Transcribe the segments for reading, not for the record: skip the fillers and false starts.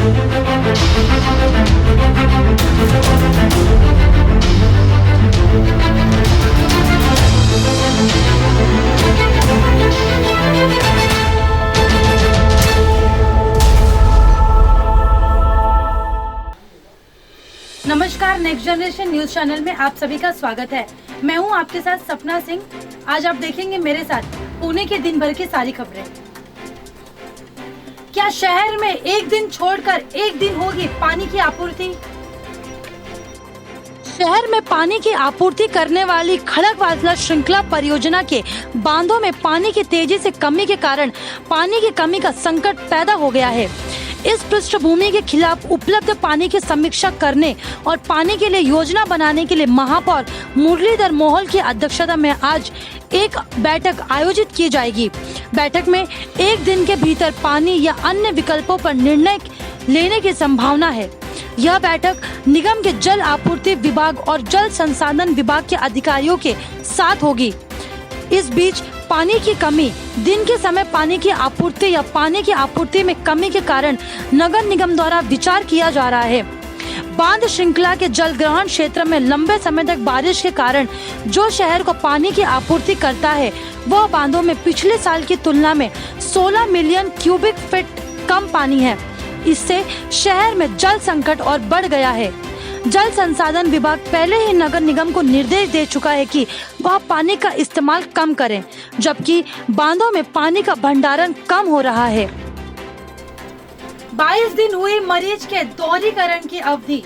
नमस्कार, next generation news channel में आप सभी का स्वागत है। मैं हूं आपके साथ सपना सिंह। आज आप देखेंगे मेरे साथ पुणे के दिन भर की सारी खबरें। क्या शहर में एक दिन छोड़कर एक दिन होगी पानी की आपूर्ति? शहर में पानी की आपूर्ति करने वाली खड़गवासला श्रृंखला परियोजना के बांधों में पानी की तेजी से कमी के कारण पानी की कमी का संकट पैदा हो गया है। इस पृष्ठभूमि के खिलाफ उपलब्ध पानी की समीक्षा करने और पानी के लिए योजना बनाने के लिए महापौर मुरलीधर मोहोल की अध्यक्षता में आज एक बैठक आयोजित की जाएगी। बैठक में एक दिन के भीतर पानी या अन्य विकल्पों पर निर्णय लेने की संभावना है। यह बैठक निगम के जल आपूर्ति विभाग और जल संसाधन विभाग के अधिकारियों के साथ होगी। इस बीच पानी की कमी, दिन के समय पानी की आपूर्ति या पानी की आपूर्ति में कमी के कारण नगर निगम द्वारा विचार किया जा रहा है। बांध श्रृंखला के जल ग्रहण क्षेत्र में लंबे समय तक बारिश के कारण जो शहर को पानी की आपूर्ति करता है, वह बांधों में पिछले साल की तुलना में 16 मिलियन क्यूबिक फीट कम पानी है। इससे शहर में जल संकट और बढ़ गया है। जल संसाधन विभाग पहले ही नगर निगम को निर्देश दे चुका है कि वह पानी का इस्तेमाल कम करें, जबकि बांधों में पानी का भंडारण कम हो रहा है। 22 दिन हुई मरीज के दोहरीकरण की अवधि।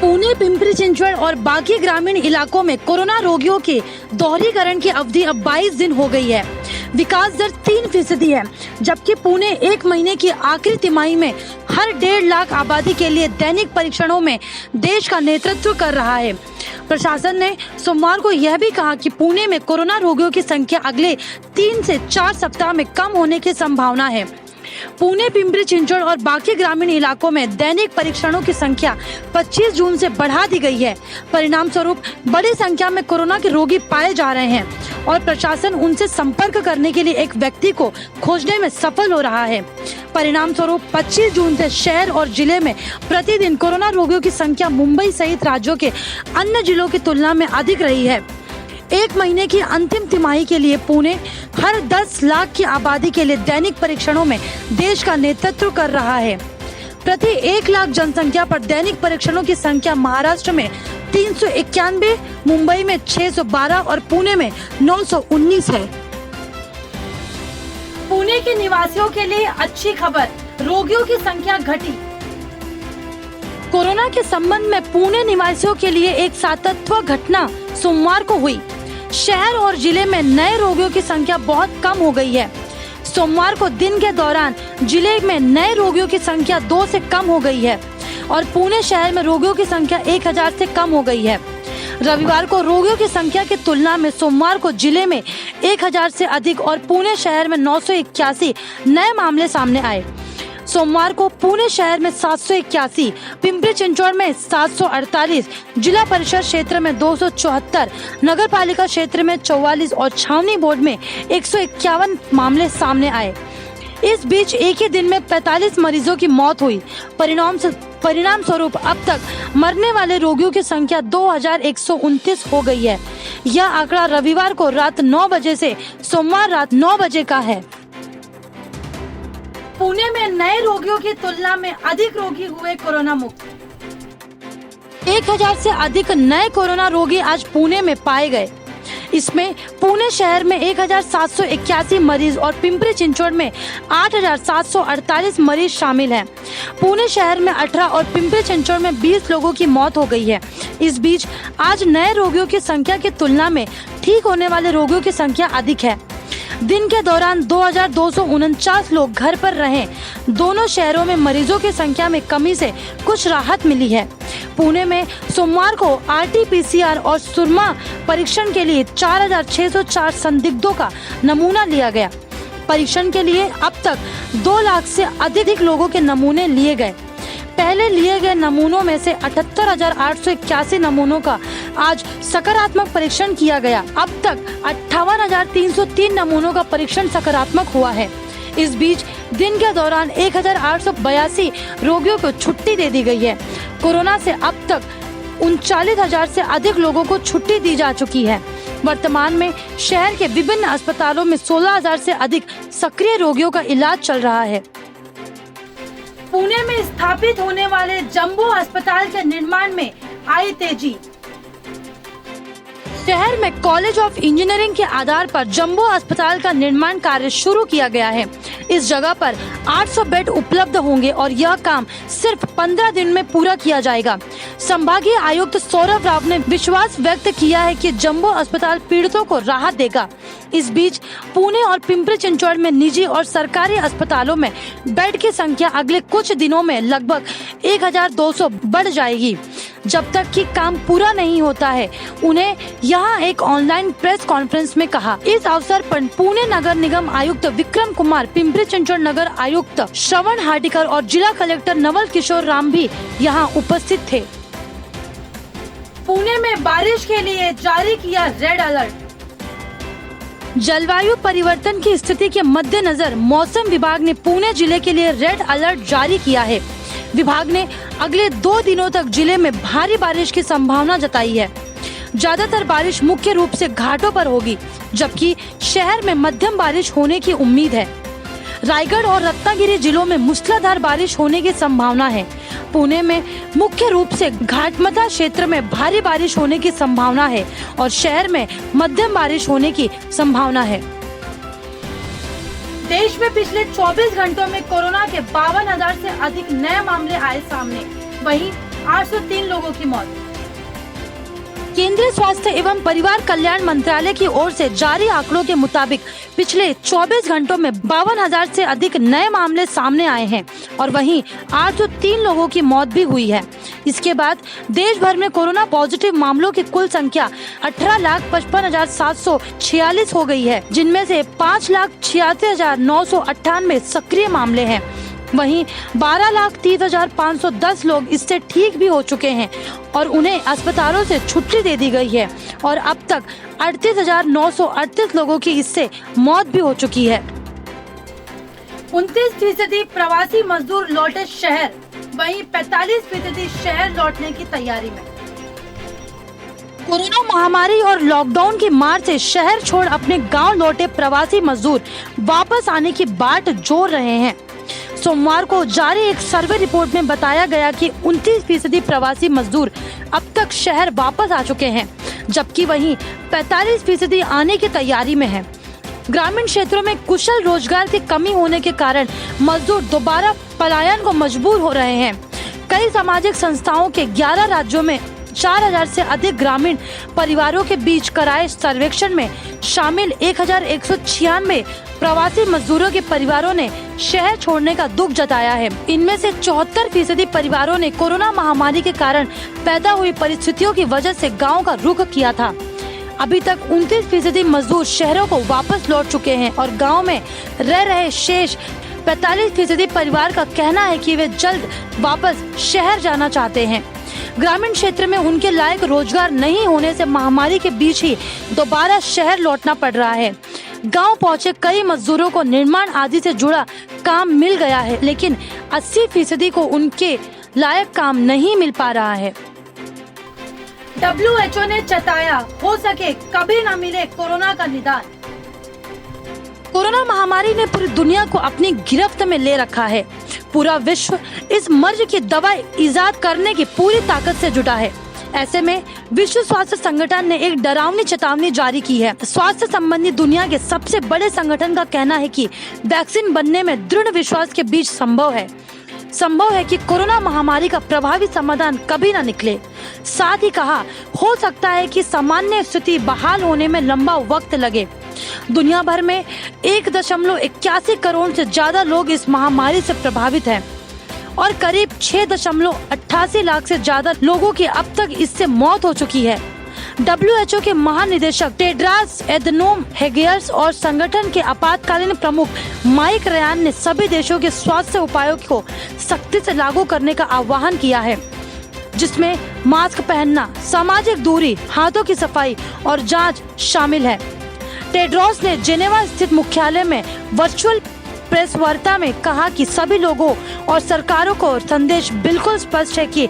पुणे, पिंपरी चिंचवड़ और बाकी ग्रामीण इलाकों में कोरोना रोगियों के दोहरीकरण की अवधि अब 22 दिन हो गई है। विकास दर 3% है, जबकि पुणे एक महीने की आखिरी तिमाही में हर 1.5 लाख आबादी के लिए दैनिक परीक्षणों में देश का नेतृत्व कर रहा है। प्रशासन ने सोमवार को यह भी कहा कि पुणे में कोरोना रोगियों की संख्या अगले 3 से 4 सप्ताह में कम होने की संभावना है। पुणे, पिंपरी चिंचवड़ और बाकी ग्रामीण इलाकों में दैनिक परीक्षणों की संख्या 25 जून से बढ़ा दी गई है। परिणाम स्वरूप बड़ी संख्या में कोरोना के रोगी पाए जा रहे हैं और प्रशासन उनसे संपर्क करने के लिए एक व्यक्ति को खोजने में सफल हो रहा है। परिणाम स्वरूप 25 जून से शहर और जिले में प्रतिदिन कोरोना रोगियों की संख्या मुंबई सहित राज्यों के अन्य जिलों की तुलना में अधिक रही है। एक महीने की अंतिम तिमाही के लिए पुणे हर 10 लाख की आबादी के लिए दैनिक परीक्षणों में देश का नेतृत्व कर रहा है। प्रति 1 लाख जनसंख्या पर दैनिक परीक्षणों की संख्या महाराष्ट्र में 391, मुंबई में 612 और पुणे में 919 है। पुणे के निवासियों के लिए अच्छी खबर, रोगियों की संख्या घटी। कोरोना के संबंध में पुणे निवासियों के लिए एक सातत्य घटना सोमवार को हुई। शहर और जिले में नए रोगियों की संख्या बहुत कम हो गई है। सोमवार को दिन के दौरान जिले में नए रोगियों की संख्या 2 से कम हो गई है और पुणे शहर में रोगियों की संख्या 1000 से कम हो गई है। रविवार को रोगियों की संख्या की तुलना में सोमवार को जिले में 1000 से अधिक और पुणे शहर में 981 नए मामले सामने आए। सोमवार को पुणे शहर में 781, पिंपरी चिंचवड़ में 748, जिला परिषद क्षेत्र में 274, नगर पालिका क्षेत्र में 44 और छावनी बोर्ड में 151 मामले सामने आए। इस बीच एक ही दिन में 45 मरीजों की मौत हुई। परिणाम स्वरूप अब तक मरने वाले रोगियों की संख्या 2129 हो गई है। यह आंकड़ा रविवार को रात 9 बजे से सोमवार रात 9 बजे का है। पुणे में नए रोगियों की तुलना में अधिक रोगी हुए कोरोना मुक्त। 1000 से अधिक नए कोरोना रोगी आज पुणे में पाए गए। इसमें पुणे शहर में 1781 मरीज और पिंपरी चिंचवड़ में 8748 मरीज शामिल हैं। पुणे शहर में 18 और पिंपरी चिंचवड़ में 20 लोगों की मौत हो गई है। इस बीच आज नए रोगियों की संख्या की तुलना में ठीक होने वाले रोगियों की संख्या अधिक है। दिन के दौरान 2249 लोग घर पर रहे। दोनों शहरों में मरीजों की संख्या में कमी से कुछ राहत मिली है। पुणे में सोमवार को RT-PCR और सुरमा परीक्षण के लिए 4604 संदिग्धों का नमूना लिया गया। परीक्षण के लिए अब तक 2 लाख से अधिक लोगों के नमूने लिए गए। पहले लिए गए नमूनों में से 78,881 नमूनों का आज सकारात्मक परीक्षण किया गया। अब तक 58,303 नमूनों का परीक्षण सकारात्मक हुआ है। इस बीच दिन के दौरान 1882 रोगियों को छुट्टी दे दी गई है। कोरोना से अब तक 39,000 से अधिक लोगों को छुट्टी दी जा चुकी है। वर्तमान में शहर के विभिन्न अस्पतालों में 16,000 से अधिक सक्रिय रोगियों का इलाज चल रहा है। पुणे में स्थापित होने वाले जंबो अस्पताल के निर्माण में आई तेजी। शहर में कॉलेज ऑफ इंजीनियरिंग के आधार पर जंबो अस्पताल का निर्माण कार्य शुरू किया गया है। इस जगह पर 800 बेड उपलब्ध होंगे और यह काम सिर्फ 15 दिन में पूरा किया जाएगा। संभागीय आयुक्त सौरभ राव ने विश्वास व्यक्त किया है कि जंबो अस्पताल पीड़ितों को राहत देगा। इस बीच पुणे और पिंपरी चिंचवड़ में निजी और सरकारी अस्पतालों में बेड की संख्या अगले कुछ दिनों में लगभग 1200 बढ़ जाएगी। जब तक कि काम पूरा नहीं होता है, उन्हें यहाँ एक ऑनलाइन प्रेस कॉन्फ्रेंस में कहा। इस अवसर पर पुणे नगर निगम आयुक्त विक्रम कुमार, पिंपरी चिंचवड़ नगर आयुक्त श्रवण हार्डिकर और जिला कलेक्टर नवल किशोर राम भी यहाँ उपस्थित थे। पुणे में बारिश के लिए जारी किया रेड अलर्ट। जलवायु परिवर्तन की स्थिति के मद्देनजर मौसम विभाग ने पुणे जिले के लिए रेड अलर्ट जारी किया है। विभाग ने अगले 2 दिनों तक जिले में भारी बारिश की संभावना जताई है। ज्यादातर बारिश मुख्य रूप से घाटों पर होगी, जबकि शहर में मध्यम बारिश होने की उम्मीद है। रायगढ़ और रत्नागिरी जिलों में मूसलाधार बारिश होने की संभावना है। पुणे में मुख्य रूप से घाटमता क्षेत्र में भारी बारिश होने की संभावना है और शहर में मध्यम बारिश होने की संभावना है। देश में पिछले 24 घंटों में कोरोना के 52,000 से अधिक नए मामले आए सामने, वहीं 803 लोगों की मौत। केंद्रीय स्वास्थ्य एवं परिवार कल्याण मंत्रालय की ओर से जारी आंकड़ों के मुताबिक पिछले 24 घंटों में 52,000 से अधिक नए मामले सामने आए हैं और वहीं 803 लोगों की मौत भी हुई है। इसके बाद देश भर में कोरोना पॉजिटिव मामलों की कुल संख्या 18,55,746 हो गई है, जिनमें से 5,86,998 सक्रिय मामले हैं। वहीं 12,30,510 लोग इससे ठीक भी हो चुके हैं और उन्हें अस्पतालों से छुट्टी दे दी गई है और अब तक 38,938 लोगों की इससे मौत भी हो चुकी है। 29% प्रवासी मजदूर लौटे शहर, वहीं 45% शहर लौटने की तैयारी में। कोरोना महामारी और लॉकडाउन की मार से शहर छोड़ अपने गांव लौटे प्रवासी मजदूर वापस आने की बाट जोड़ रहे हैं। सोमवार को जारी एक सर्वे रिपोर्ट में बताया गया कि 29% प्रवासी मजदूर अब तक शहर वापस आ चुके हैं, जबकि वहीं 45% आने की तैयारी में है। ग्रामीण क्षेत्रों में कुशल रोजगार की कमी होने के कारण मजदूर दोबारा पलायन को मजबूर हो रहे हैं। कई सामाजिक संस्थाओं के 11 राज्यों में 4,000 से अधिक ग्रामीण परिवारों के बीच कराए सर्वेक्षण में शामिल 1,196 प्रवासी मजदूरों के परिवारों ने शहर छोड़ने का दुख जताया है। इनमें से 74% परिवारों ने कोरोना महामारी के कारण पैदा हुई परिस्थितियों की वजह से गांव का रुख किया था। अभी तक 29% मजदूर शहरों को वापस लौट चुके हैं और गांव में रह रहे शेष 45% परिवार का कहना है कि वे जल्द वापस शहर जाना चाहते हैं। ग्रामीण क्षेत्र में उनके लायक रोजगार नहीं होने से महामारी के बीच ही दोबारा शहर लौटना पड़ रहा है। गांव पहुंचे कई मजदूरों को निर्माण आदि से जुड़ा काम मिल गया है, लेकिन 80% को उनके लायक काम नहीं मिल पा रहा है। WHO ने चेताया, हो सके कभी न मिले कोरोना का निदान। कोरोना महामारी ने पूरी दुनिया को अपनी गिरफ्त में ले रखा है। पूरा विश्व इस मर्ज की दवा इजाद करने की पूरी ताकत से जुटा है। ऐसे में विश्व स्वास्थ्य संगठन ने एक डरावनी चेतावनी जारी की है। स्वास्थ्य संबंधी दुनिया के सबसे बड़े संगठन का कहना है कि वैक्सीन बनने में दृढ़ विश्वास के बीच संभव है कि कोरोना महामारी का प्रभावी समाधान कभी न निकले। साथ ही कहा, हो सकता है कि सामान्य स्थिति बहाल होने में लंबा वक्त लगे। दुनिया भर में 1.81 करोड़ से ज्यादा लोग इस महामारी से प्रभावित हैं और करीब 6.88 लाख से ज्यादा लोगों की अब तक इससे मौत हो चुकी है। WHO के महानिदेशक टेड्रास एधनोम हेगेयर्स और संगठन के आपातकालीन प्रमुख माइक रयान ने सभी देशों के स्वास्थ्य उपायों को सख्ती से लागू करने का आह्वान किया है, जिसमें मास्क पहनना, सामाजिक दूरी, हाथों की सफाई और जांच शामिल है। टेड्रोस ने जेनेवा स्थित मुख्यालय में वर्चुअल प्रेस वार्ता में कहा कि सभी लोगों और सरकारों को संदेश बिल्कुल स्पष्ट है कि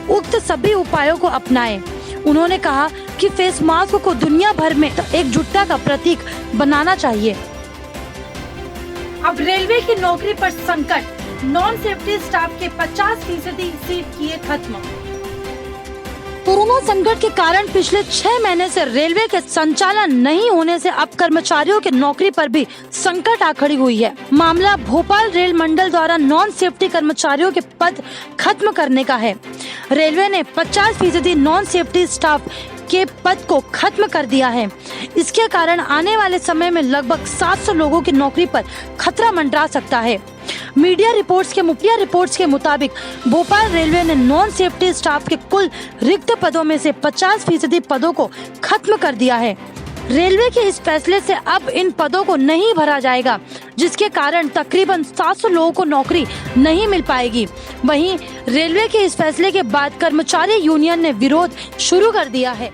उक्त सभी उपायों को अपनाएं। उन्होंने कहा कि फेस मास्क को दुनिया भर में एकजुटता का प्रतीक बनाना चाहिए। अब रेलवे की नौकरी पर संकट, नॉन सेफ्टी स्टाफ के 50% सीट किए खत्म। कोरोना संकट के कारण पिछले 6 महीने से रेलवे के संचालन नहीं होने से अब कर्मचारियों की नौकरी पर भी संकट आ खड़ी हुई है। मामला भोपाल रेल मंडल द्वारा नॉन सेफ्टी कर्मचारियों के पद खत्म करने का है। रेलवे ने 50% नॉन सेफ्टी स्टाफ के पद को खत्म कर दिया है। इसके कारण आने वाले समय में लगभग 700 लोगों की नौकरी पर खतरा मंडरा सकता है। मीडिया रिपोर्ट्स के मुताबिक भोपाल रेलवे ने नॉन सेफ्टी स्टाफ के कुल रिक्त पदों में से 50% पदों को खत्म कर दिया है। रेलवे के इस फैसले से अब इन पदों को नहीं भरा जाएगा, जिसके कारण तकरीबन 700 लोगों को नौकरी नहीं मिल पाएगी। वहीं रेलवे के इस फैसले के बाद कर्मचारी यूनियन ने विरोध शुरू कर दिया है।